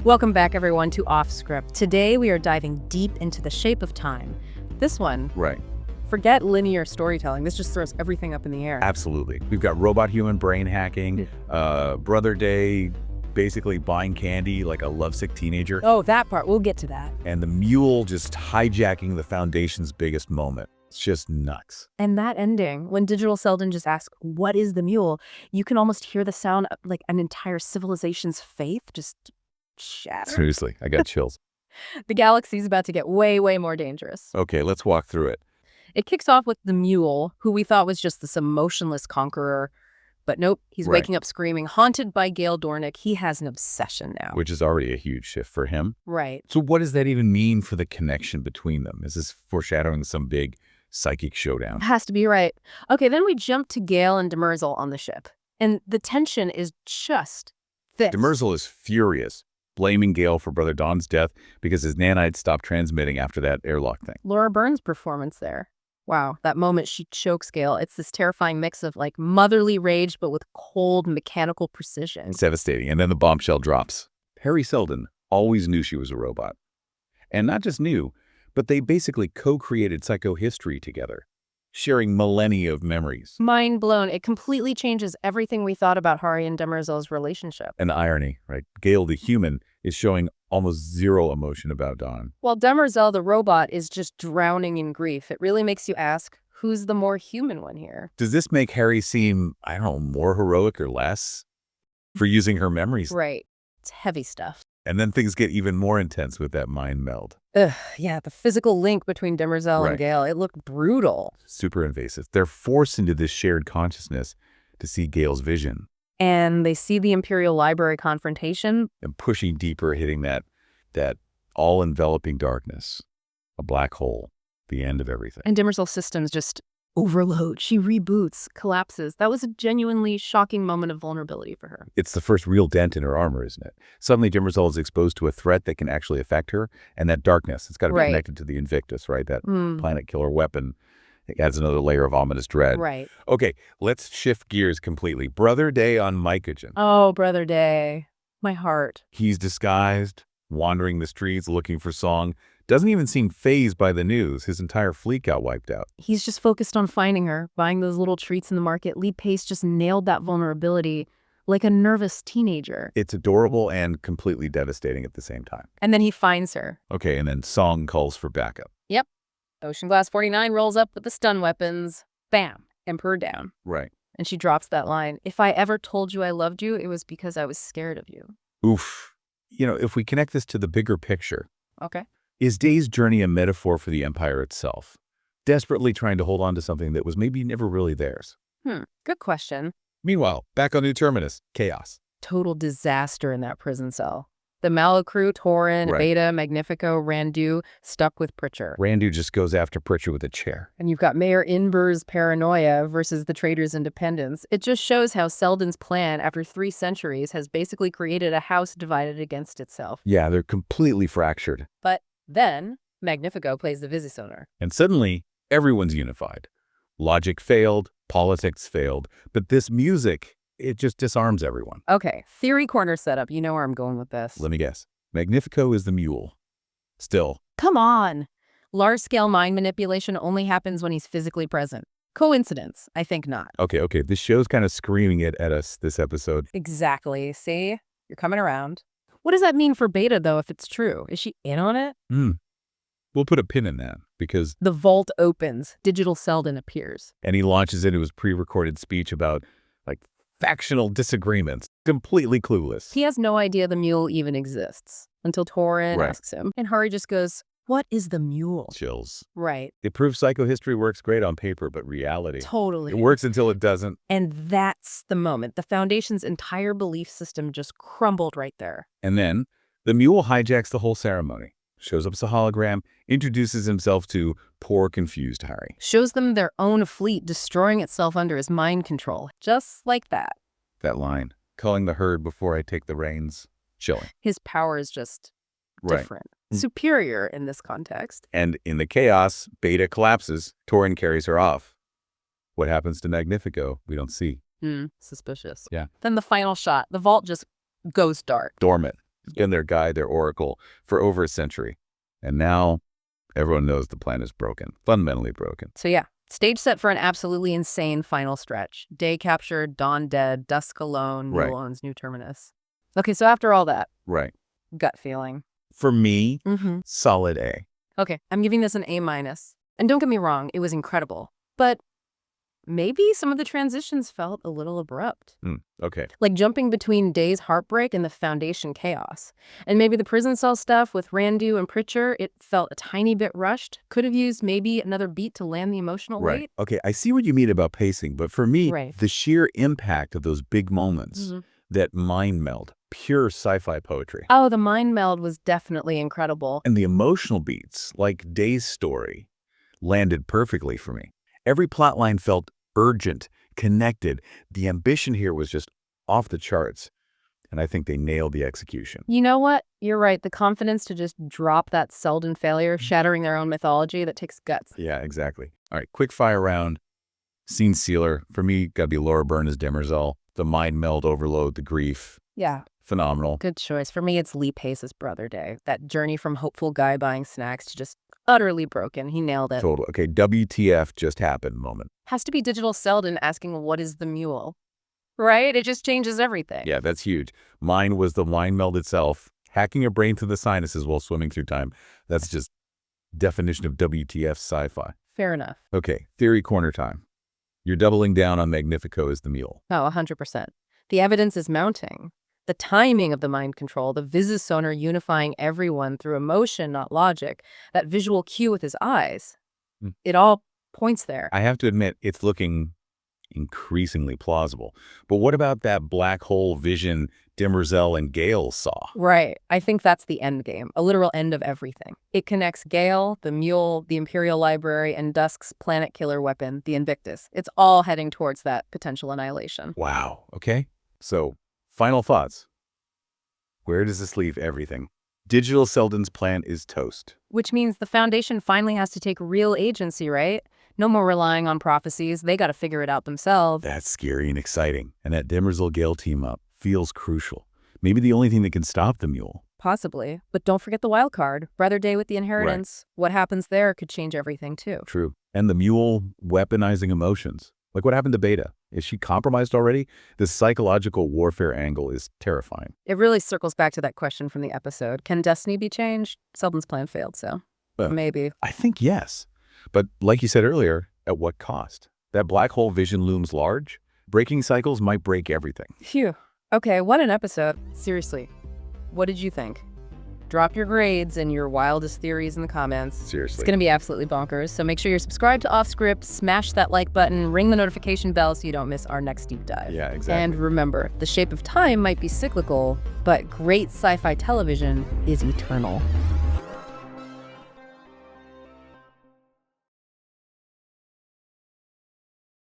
Welcome back, everyone, to Off Script. Today, we are diving deep into the shape of time. This one, Right. forget linear storytelling. This just throws everything up in the air. Absolutely. We've got robot-human brain hacking, Brother Day basically buying candy like a lovesick teenager, Oh, that part. We'll get to that. and the Mule just hijacking the Foundation's biggest moment. It's just nuts. And that ending, when Digital Seldon just asks, what is the Mule? You can almost hear the sound of, like, an entire civilization's faith just shatter. Seriously, I got chills. The galaxy's about to get way, way more dangerous. Okay, let's walk through it. It kicks off with the Mule, who we thought was just this emotionless conqueror. But nope, he's Right. waking up screaming, haunted by Gail Dornick. He has an obsession now. Which is already a huge shift for him. Right. So what does that even mean for the connection between them? Is this foreshadowing some big psychic showdown? Has to be right. Okay, then we jump to Gail and Demerzel on the ship. And the tension is just this. Demerzel is furious, blaming Gail for Brother Don's death because his nanites stopped transmitting after that airlock thing. Laura Byrne's performance there. Wow, that moment she chokes Gail. It's this terrifying mix of like motherly rage, but with cold mechanical precision. It's devastating. And then the bombshell drops. Harry Seldon always knew she was a robot. And not just knew, but they basically co-created Psychohistory together, sharing millennia of memories. Mind blown. It completely changes everything we thought about Hari and Demerzel's relationship. An irony, right? Gail, the human, is showing almost zero emotion about Don. While Demerzel, the robot, is just drowning in grief. It really makes you ask, who's the more human one here? Does this make Harry seem, I don't know, more heroic or less for using her memories? Right. It's heavy stuff. And then things get even more intense with that mind meld. Ugh, yeah, the physical link between Demerzel Right. and Gail, it looked brutal. Super invasive. They're forced into this shared consciousness to see Gail's vision And they see the Imperial Library confrontation. and pushing deeper, hitting that all-enveloping darkness, a black hole, the end of everything. And Demerzel's systems just overload. She reboots, collapses. That was a genuinely shocking moment of vulnerability for her. It's the first real dent in her armor, isn't it? Suddenly, Demerzel is exposed to a threat that can actually affect her, and that darkness, it's got to be Right. connected to the Invictus, right? That Mm, planet killer weapon. It adds another layer of ominous dread. right. Okay, let's shift gears completely. Brother Day on Mycogen. Oh, Brother Day. My heart. He's disguised, wandering the streets, looking for Song. Doesn't even seem fazed by the news. His entire fleet got wiped out. He's just focused on finding her, buying those little treats in the market. Lee Pace just nailed that vulnerability like a nervous teenager. It's adorable and completely devastating at the same time. And then he finds her. Okay, and then Song calls for backup. Ocean Glass 49 rolls up with the stun weapons. Bam. Emperor down. Right. And she drops that line. If I ever told you I loved you, it was because I was scared of you. Oof. You know, if we connect this to the bigger picture, Okay. is Day's journey a metaphor for the Empire itself? Desperately trying to hold on to something that was maybe never really theirs. Good question. Meanwhile, back on New Terminus, chaos. Total disaster in that prison cell. The Malacru, Torin, Right. Beta, Magnifico, Randu, stuck with Pritchard. Randu just goes after Pritchard with a chair. And you've got Mayor Inber's paranoia versus the trader's independence. It just shows how Seldon's plan, after 3 centuries, has basically created a house divided against itself. Yeah, they're completely fractured. But then, Magnifico plays the Visisonar. And suddenly, everyone's unified. Logic failed, politics failed, but this music, it just disarms everyone. Okay, theory corner setup. You know where I'm going with this. Let me guess. Magnifico is the Mule. Still, Come on. Large-scale mind manipulation only happens when he's physically present. Coincidence? I think not. okay, this show's kind of screaming it at us this episode. Exactly. See? You're coming around. What does that mean for Beta, though, if it's true? Is she in on it? We'll put a pin in that because, The vault opens. Digital Seldon appears. and he launches into his pre-recorded speech about, like, factional disagreements. Completely clueless. He has no idea the Mule even exists until Torin Right. asks him. And Hari just goes, what is the Mule? Chills. Right. It proves psychohistory works great on paper, but reality, Totally. it works until it doesn't. And that's the moment. The Foundation's entire belief system just crumbled right there. And then the Mule hijacks the whole ceremony, shows up as a hologram, introduces himself to poor, confused Harry. Shows them their own fleet destroying itself under his mind control. Just like that. That line, calling the herd before I take the reins, chilling. His power is just Right. different. Superior in this context. And in the chaos, Beta collapses. Torin carries her off. What happens to Magnifico, we don't see. Suspicious. Yeah. Then the final shot. The vault just goes dark. Dormant. been their guide, their oracle, for over a century. And now everyone knows the plan is broken, fundamentally broken. So yeah, stage set for an absolutely insane final stretch. Day captured, dawn dead, dusk alone, Right. Mule owns new terminus. Okay, so after all that, Right. gut feeling. For me, Mm-hmm. solid A. Okay, I'm giving this an A-. And don't get me wrong, it was incredible. But maybe some of the transitions felt a little abrupt. Okay. Like jumping between Day's heartbreak and the Foundation chaos. And maybe the prison cell stuff with Randu and Pritchard, it felt a tiny bit rushed. Could have used maybe another beat to land the emotional Right. weight. Okay, I see what you mean about pacing, but for me, Right. the sheer impact of those big moments, that mind meld, pure sci-fi poetry. Oh, the mind meld was definitely incredible. And the emotional beats, like Day's story, landed perfectly for me. Every plotline felt urgent, connected. The ambition here was just off the charts. And I think they nailed the execution. You know what? You're right. The confidence to just drop that Seldon failure, shattering their own mythology, that takes guts. Yeah, exactly. All right, quick fire round. Scene sealer. For me, gotta be Laura Byrne as Demerzel. The mind meld overload, the grief. Yeah. Phenomenal. Good choice. For me, it's Lee Pace's Brother Day. That journey from hopeful guy buying snacks to just utterly broken. He nailed it. Total. Okay, WTF just happened moment. Has to be Digital Seldon asking, what is the Mule? Right? It just changes everything. Yeah, that's huge. Mine was the mind meld itself, hacking a brain through the sinuses while swimming through time. That's just definition of WTF sci-fi. Fair enough. Okay, theory corner time. You're doubling down on Magnifico as the Mule. Oh, 100%. The evidence is mounting. The timing of the mind control, the Vizisoner unifying everyone through emotion, not logic, that visual cue with his eyes, it all points there. I have to admit, it's looking increasingly plausible. But what about that black hole vision Demerzel and Gail saw? Right. I think that's the end game, a literal end of everything. It connects Gail, the Mule, the Imperial Library, and Dusk's planet killer weapon, the Invictus. It's all heading towards that potential annihilation. Wow. Okay. So, final thoughts. Where does this leave everything? Digital Seldon's plan is toast. Which means the Foundation finally has to take real agency, right? No more relying on prophecies. They got to figure it out themselves. That's scary and exciting. And that Demerzel-Gail team-up feels crucial. Maybe the only thing that can stop the Mule. Possibly. But don't forget the wild card. Brother Day with the inheritance. Right. What happens there could change everything, too. True. And the Mule weaponizing emotions. Like what happened to Beta? Is she compromised already? This psychological warfare angle is terrifying. It really circles back to that question from the episode. Can destiny be changed? Seldon's plan failed, so maybe. I think yes. But like you said earlier, at what cost? That black hole vision looms large. Breaking cycles might break everything. Phew. Okay, what an episode. Seriously, what did you think? Drop your grades and your wildest theories in the comments. Seriously. It's going to be absolutely bonkers. So make sure you're subscribed to Off Script, smash that like button, ring the notification bell so you don't miss our next deep dive. Yeah, exactly. And remember, the shape of time might be cyclical, but great sci-fi television is eternal.